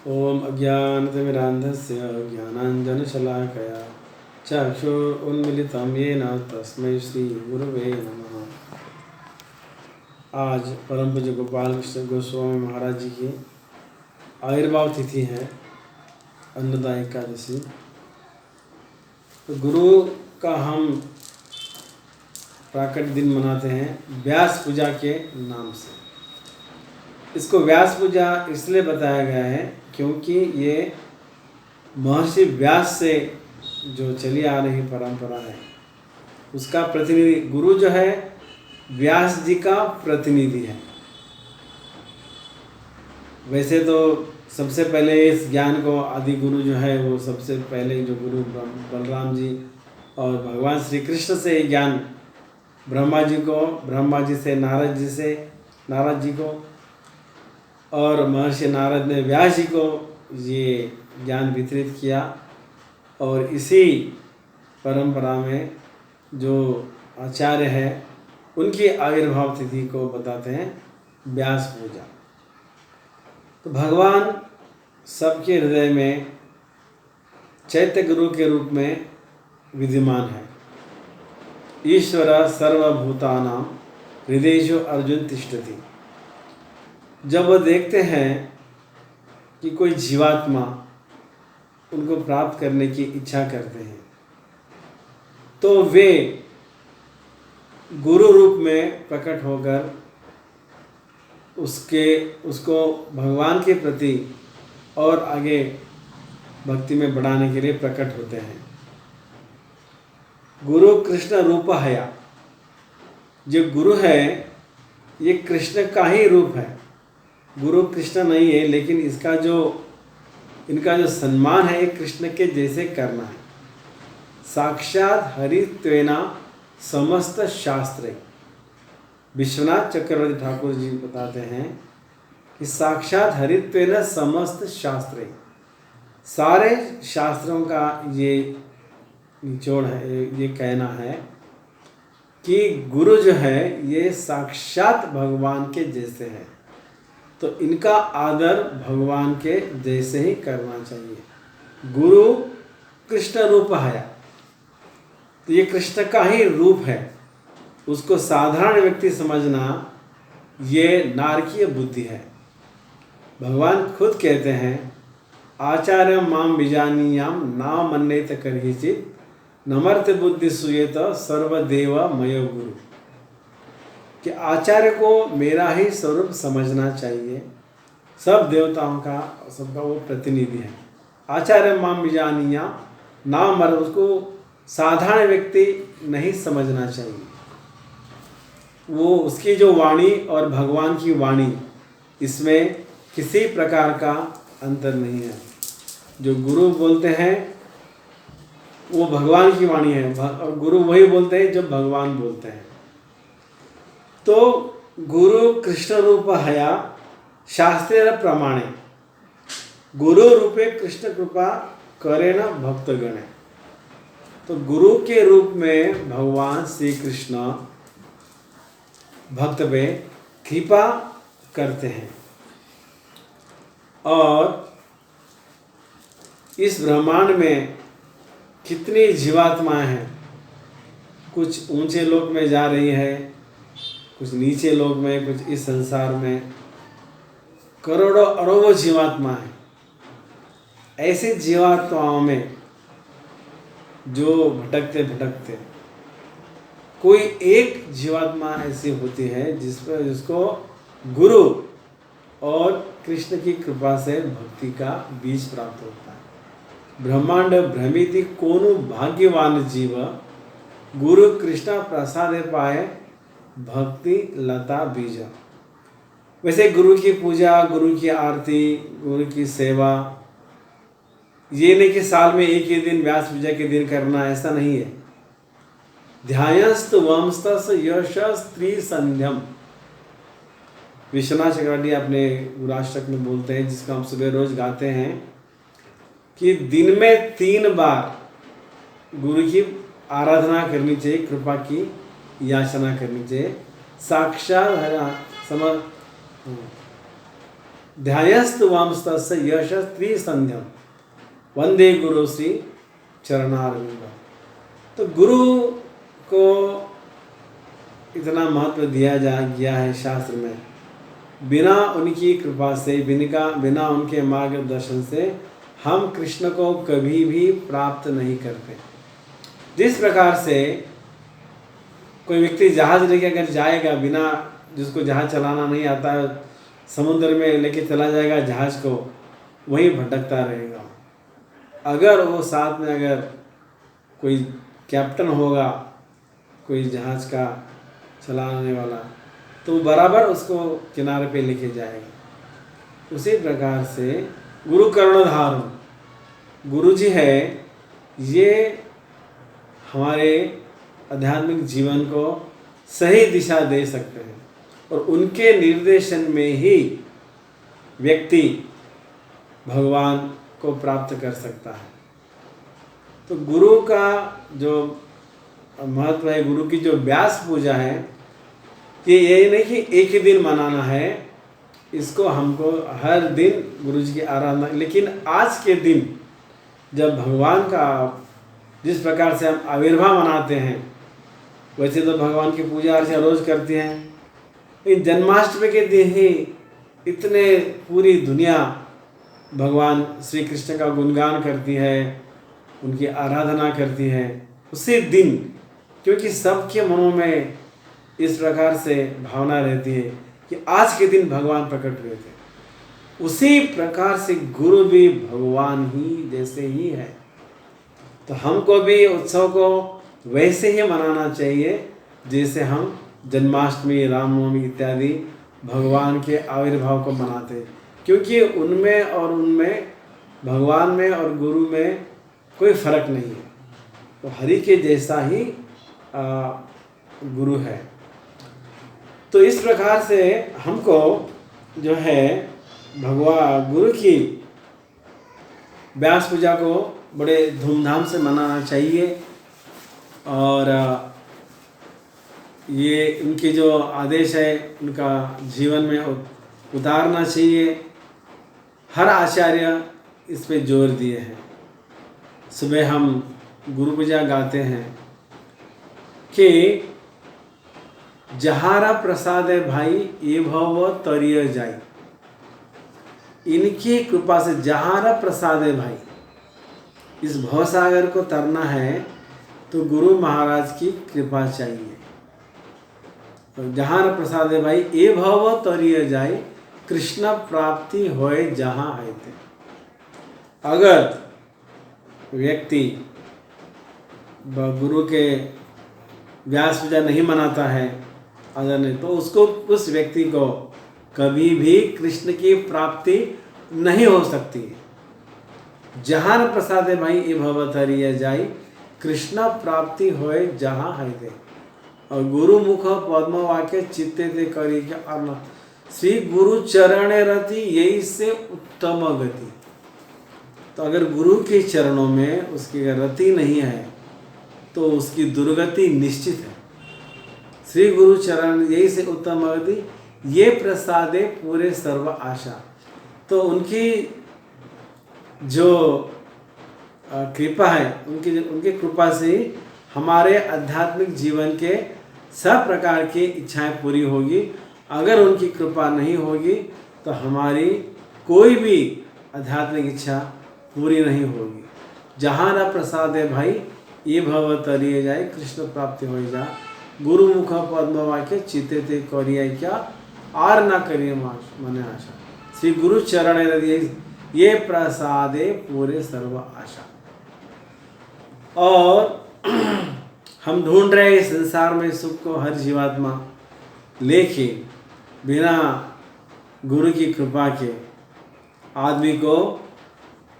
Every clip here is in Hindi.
ओम अज्ञानतिमिरान्धस्य ज्ञानाञ्जनशलाकया चक्षुरुन्मीलितं येन तस्मै श्रीगुरवे नमः। आज परम पूज्य गोपाल कृष्ण गोस्वामी महाराज जी की आविर्भाव तिथि है, अन्नदा एकादशी। तो गुरु का हम प्राकट दिन मनाते हैं व्यास पूजा के नाम से। इसको व्यास पूजा इसलिए बताया गया है क्योंकि ये महर्षि व्यास से जो चली आ रही परंपरा है उसका प्रतिनिधि गुरु जो है व्यास जी का प्रतिनिधि है। वैसे तो सबसे पहले इस ज्ञान को आदि गुरु जो है वो सबसे पहले जो गुरु बलराम जी और भगवान श्री कृष्ण से ज्ञान ब्रह्मा जी से नारद जी को और महर्षि नारद ने व्यास जी को ये ज्ञान वितरित किया। और इसी परंपरा में जो आचार्य है उनकी आविर्भाव तिथि को बताते हैं व्यास पूजा। तो भगवान सबके हृदय में चैत्य गुरु के रूप में विद्यमान है। ईश्वर सर्वभूतानां हृदयेषु अर्जुन तिष्ठति। जब वो देखते हैं कि कोई जीवात्मा उनको प्राप्त करने की इच्छा करते हैं तो वे गुरु रूप में प्रकट होकर उसको भगवान के प्रति और आगे भक्ति में बढ़ाने के लिए प्रकट होते हैं। गुरु कृष्ण रूप हया, जो गुरु है ये कृष्ण का ही रूप है। गुरु कृष्ण नहीं है लेकिन इनका जो सम्मान है ये कृष्ण के जैसे करना है। साक्षात हरित्वेना समस्त शास्त्रे। विश्वनाथ चक्रवर्ती ठाकुर जी बताते हैं कि साक्षात हरित्वेना समस्त शास्त्रे, सारे शास्त्रों का ये निचोड़ है, ये कहना है कि गुरु जो है ये साक्षात भगवान के जैसे है। तो इनका आदर भगवान के जैसे ही करना चाहिए। गुरु कृष्ण रूप है, तो ये कृष्ण का ही रूप है। उसको साधारण व्यक्ति समझना ये नारकीय बुद्धि है। भगवान खुद कहते हैं आचार्य माम विजानीयाम ना मन्येत कर्हिचित नमर्त बुद्धि सुयेत सर्वदेव मयो गुरु। कि आचार्य को मेरा ही स्वरूप समझना चाहिए। सब देवताओं का सबका वो प्रतिनिधि है। आचार्य माम विजानीया नाम मर, उसको साधारण व्यक्ति नहीं समझना चाहिए। वो उसकी जो वाणी और भगवान की वाणी इसमें किसी प्रकार का अंतर नहीं है। जो गुरु बोलते हैं वो भगवान की वाणी है और गुरु वही बोलते हैं जो भगवान बोलते हैं। तो गुरु कृष्ण रूप हया शास्त्रेण प्रमाणे, गुरु रूपे कृष्ण कृपा करे न भक्तगणे। तो गुरु के रूप में भगवान श्री कृष्ण भक्त पे कृपा करते हैं। और इस ब्रह्मांड में कितनी जीवात्माएं हैं, कुछ ऊंचे लोक में जा रही है, कुछ नीचे लोक में, कुछ इस संसार में। करोड़ों अरबों जीवात्मा है। ऐसी जीवात्माओं में जो भटकते कोई एक जीवात्मा ऐसी होती है जिसको गुरु और कृष्ण की कृपा से भक्ति का बीज प्राप्त होता है। ब्रह्मांड भ्रमिति कोनो भाग्यवान जीव गुरु कृष्ण प्रसादे पाए भक्ति लता बीज। वैसे गुरु की पूजा, गुरु की आरती, गुरु की सेवा ये नहीं कि साल में एक ही दिन व्यास पूजा के दिन करना, ऐसा नहीं है। ध्यायस्तु वंस्तस यश स्त्री संध्यम। विश्वनाथ चक्रवर्ती अपने गुराष्टक में बोलते हैं, जिसको हम सुबह रोज गाते हैं, कि दिन में 3 बार गुरु की आराधना करनी चाहिए, कृपा की याचना करनी चाहिए। साक्षात ध्यायस्तु वामस्तस्य यश त्रिसंध्यम वंदे गुरु श्री चरणारविंद। तो गुरु को इतना महत्व दिया गया है शास्त्र में। बिना उनकी कृपा से, बिना उनके मार्गदर्शन से हम कृष्ण को कभी भी प्राप्त नहीं करते। जिस प्रकार से कोई व्यक्ति जहाज लेके अगर जाएगा, बिना जिसको जहाज चलाना नहीं आता है, समुद्र में लेके चला जाएगा जहाज को, वहीं भटकता रहेगा। अगर वो साथ में अगर कोई कैप्टन होगा, कोई जहाज का चलाने वाला, तो बराबर उसको किनारे पे लेके जाएगा। उसी प्रकार से गुरु कर्णधार, गुरु जी है, ये हमारे आध्यात्मिक जीवन को सही दिशा दे सकते हैं और उनके निर्देशन में ही व्यक्ति भगवान को प्राप्त कर सकता है। तो गुरु का जो महत्व है, गुरु की जो व्यास पूजा है, ये नहीं कि एक ही दिन मनाना है, इसको हमको हर दिन गुरु जी की आराधना। लेकिन आज के दिन जब भगवान का जिस प्रकार से हम आविर्भाव मनाते हैं, वैसे तो भगवान की पूजा अर्चना रोज करते हैं, लेकिन जन्माष्टमी के दिन ही इतने पूरी दुनिया भगवान श्री कृष्ण का गुणगान करती है, उनकी आराधना करती है उसी दिन, क्योंकि सबके मनों में इस प्रकार से भावना रहती है कि आज के दिन भगवान प्रकट हुए थे। उसी प्रकार से गुरु भी भगवान ही जैसे ही है। तो हमको भी उत्सव को वैसे ही मनाना चाहिए जैसे हम जन्माष्टमी, रामनवमी इत्यादि भगवान के आविर्भाव को मनाते हैं, क्योंकि उनमें भगवान में और गुरु में कोई फर्क नहीं है। तो हरि के जैसा ही गुरु है। तो इस प्रकार से हमको जो है गुरु की व्यास पूजा को बड़े धूमधाम से मनाना चाहिए और ये उनके जो आदेश है उनका जीवन में उतारना चाहिए। हर आचार्य इस पे जोर दिए हैं। सुबह हम गुरु पूजा गाते हैं कि जहारा प्रसाद है भाई ये भव तरिय जाई। इनकी कृपा से जहारा प्रसाद है भाई, इस भवसागर को तरना है तो गुरु महाराज की कृपा चाहिए। तो जहारा प्रसाद है भाई ये भव तरिय जाई, कृष्ण प्राप्ति होए जहाँ आए थे। अगर व्यक्ति गुरु के व्यास पूजा नहीं मनाता है, अगर नहीं, तो उसको उस व्यक्ति को कभी भी कृष्ण की प्राप्ति नहीं हो सकती है। जहाँ प्रसाद है भाई ये भवतरिय जाई, कृष्ण प्राप्ति होए जहाँ है थे। और गुरु मुख पद्म वाक्य चित्ते थे करी के अर्न, श्री गुरु चरणे रति यही से उत्तम गति। तो अगर गुरु के चरणों में उसकी रति नहीं है तो उसकी दुर्गति निश्चित है। श्री गुरु चरण यही से उत्तम गति, ये प्रसादे पूरे सर्व आशा। तो उनकी जो कृपा है, उनकी कृपा से हमारे आध्यात्मिक जीवन के सब प्रकार की इच्छाएं पूरी होगी। अगर उनकी कृपा नहीं होगी तो हमारी कोई भी आध्यात्मिक इच्छा पूरी नहीं होगी। जहाँ न प्रसाद है भाई ये भव तरिए जाए, कृष्ण प्राप्ति हो जा। गुरु मुख पद्म वाक्य चित्ते ते करिए क्या, आर ना करिए मने आशा। श्री गुरु चरण ये प्रसादे पूरे सर्व आशा। और हम ढूंढ रहे हैं संसार में सुख को हर जीवात्मा, लेकिन बिना गुरु की कृपा के आदमी को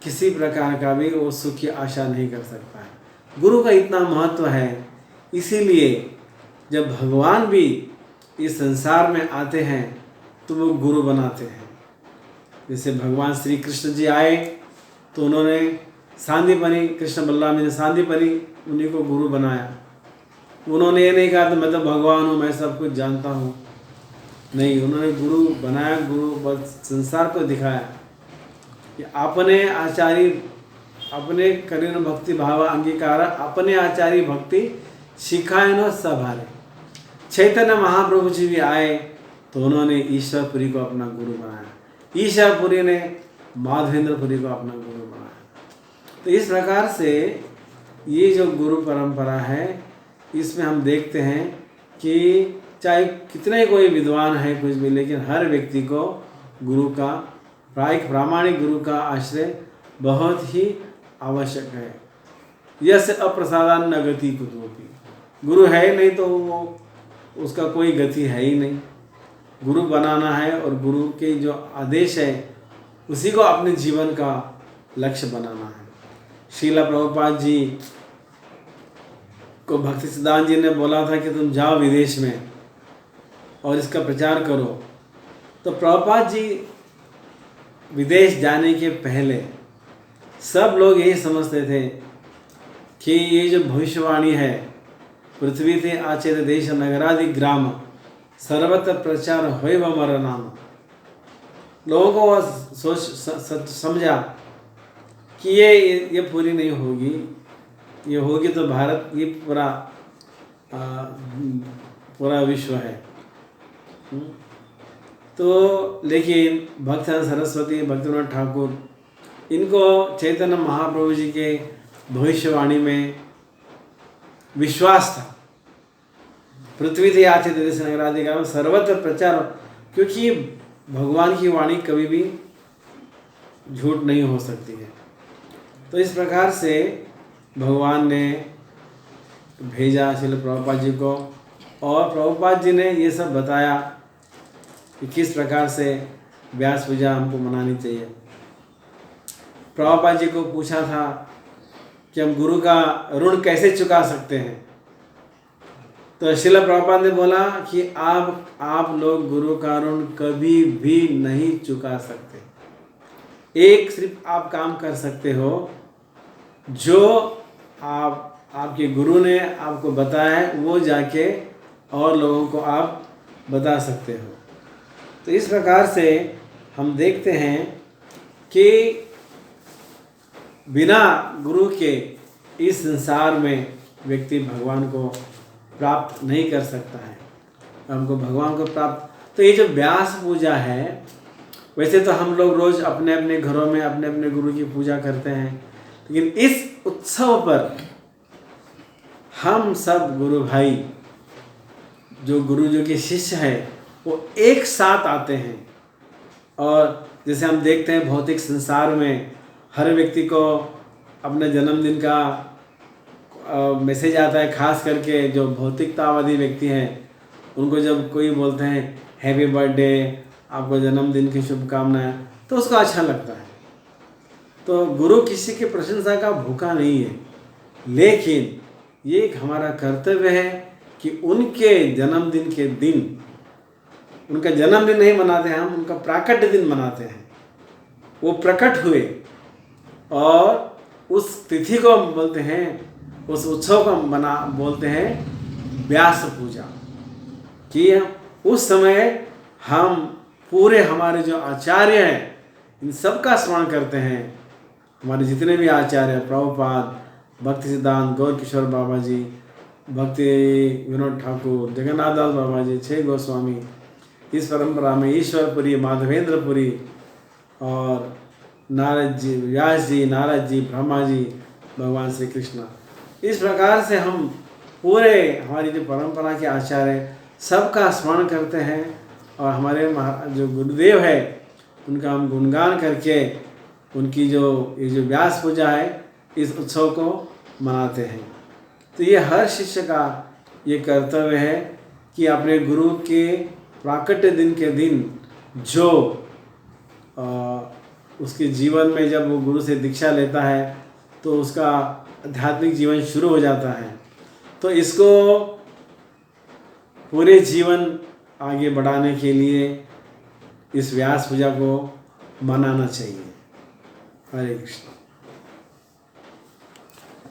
किसी प्रकार का भी वो सुख की आशा नहीं कर सकता है। गुरु का इतना महत्व है, इसीलिए जब भगवान भी इस संसार में आते हैं तो वो गुरु बनाते हैं। जैसे भगवान श्री कृष्ण जी आए तो उन्होंने सांदीपनी, कृष्ण बलराम जी ने सांदीपनी उन्हीं को गुरु बनाया। उन्होंने ये नहीं कहा तो मैं तो भगवान हूँ, मैं सब कुछ जानता हूँ। नहीं, उन्होंने गुरु बनाया, गुरु बस संसार को दिखाया कि अपने आचार्य, अपने करीन भक्ति भाव अंगीकार, अपने आचार्य भक्ति सिखाए न सभारे। चैतन्य महाप्रभु जी भी आए तो उन्होंने ईश्वरपुरी को अपना गुरु बनाया, ईश्वरपुरी ने माधवेंद्रपुरी को अपना गुरु बनाया। तो इस प्रकार से ये जो गुरु परंपरा है, इसमें हम देखते हैं कि चाहे कितने कोई विद्वान है कुछ भी, लेकिन हर व्यक्ति को गुरु का, प्रामाणिक गुरु का आश्रय बहुत ही आवश्यक है। यस अप्रसादान न गति कुतोपि, गुरु है नहीं तो वो उसका कोई गति है ही नहीं। गुरु बनाना है और गुरु के जो आदेश है उसी को अपने जीवन का लक्ष्य बनाना है। श्रील प्रभुपाद जी को भक्ति सिद्धांत जी ने बोला था कि तुम जाओ विदेश में और इसका प्रचार करो। तो प्रभुपाद जी विदेश जाने के पहले सब लोग यही समझते थे कि ये जो भविष्यवाणी है, पृथ्वी थे आचेत देश नगरादि ग्राम सर्वत्र प्रचार होय व मर नाम। लोगों को सोच समझा कि ये पूरी नहीं होगी, ये होगी तो भारत, ये पूरा विश्व है। तो लेकिन भक्त सरस्वती, भक्तिविनोद ठाकुर, इनको चैतन्य महाप्रभु जी के भविष्यवाणी में विश्वास था। पृथ्वी थे आचेत देश नगरादि ग्राम सर्वत्र प्रचार, क्योंकि भगवान की वाणी कभी भी झूठ नहीं हो सकती है। तो इस प्रकार से भगवान ने भेजा श्रील प्रभुपाद जी को, और प्रभुपाद जी ने ये सब बताया कि किस प्रकार से व्यास पूजा हमको मनानी चाहिए। प्रभुपाद जी को पूछा था कि हम गुरु का ऋण कैसे चुका सकते हैं। तो श्रील प्रभुपाद ने बोला कि आप लोग गुरु का ऋण कभी भी नहीं चुका सकते। एक सिर्फ आप काम कर सकते हो, जो आपके गुरु ने आपको बताया है वो जाके और लोगों को आप बता सकते हो। तो इस प्रकार से हम देखते हैं कि बिना गुरु के इस संसार में व्यक्ति भगवान को प्राप्त नहीं कर सकता है। हमको भगवान को प्राप्त, तो ये जो व्यास पूजा है, वैसे तो हम लोग रोज अपने अपने घरों में अपने अपने गुरु की पूजा करते हैं, लेकिन इस उत्सव पर हम सब गुरु भाई, जो गुरु जी के शिष्य हैं, वो एक साथ आते हैं। और जैसे हम देखते हैं भौतिक संसार में हर व्यक्ति को अपने जन्मदिन का मैसेज आता है, खास करके जो भौतिकतावादी व्यक्ति हैं उनको जब कोई बोलते हैं हैप्पी बर्थडे, आपको जन्मदिन की शुभकामनाएं, तो उसको अच्छा लगता है। तो गुरु किसी की प्रशंसा का भूखा नहीं है, लेकिन ये एक हमारा कर्तव्य है कि उनके जन्मदिन के दिन, उनका जन्मदिन नहीं मनाते हैं हम, उनका प्राकट्य दिन मनाते हैं। वो प्रकट हुए और उस तिथि को हम बोलते हैं, उस उत्सव को बोलते हैं व्यास पूजा। कि उस समय हम पूरे हमारे जो आचार्य हैं इन सब का स्मरण करते हैं। हमारे जितने भी आचार्य, प्रभुपाद, भक्ति सिद्धांत गौर किशोर बाबा जी, भक्ति विनोद ठाकुर, जगन्नाथ दास बाबा जी, 6 गोस्वामी, इस परंपरा में ईश्वरपुरी, माधवेंद्रपुरी और नारद जी, व्यास जी, नारद जी, ब्रह्मा जी, भगवान श्री कृष्ण, इस प्रकार से हम पूरे हमारी जो परंपरा के आचार्य सबका स्मरण करते हैं और हमारे जो गुरुदेव है उनका हम गुणगान करके उनकी जो ये जो व्यास पूजा है इस उत्सव को मनाते हैं। तो ये हर शिष्य का ये कर्तव्य है कि अपने गुरु के प्राकट्य दिन के दिन जो उसके जीवन में जब वो गुरु से दीक्षा लेता है तो उसका आध्यात्मिक जीवन शुरू हो जाता है। तो इसको पूरे जीवन आगे बढ़ाने के लिए इस व्यास पूजा को मनाना चाहिए। हरे कृष्ण।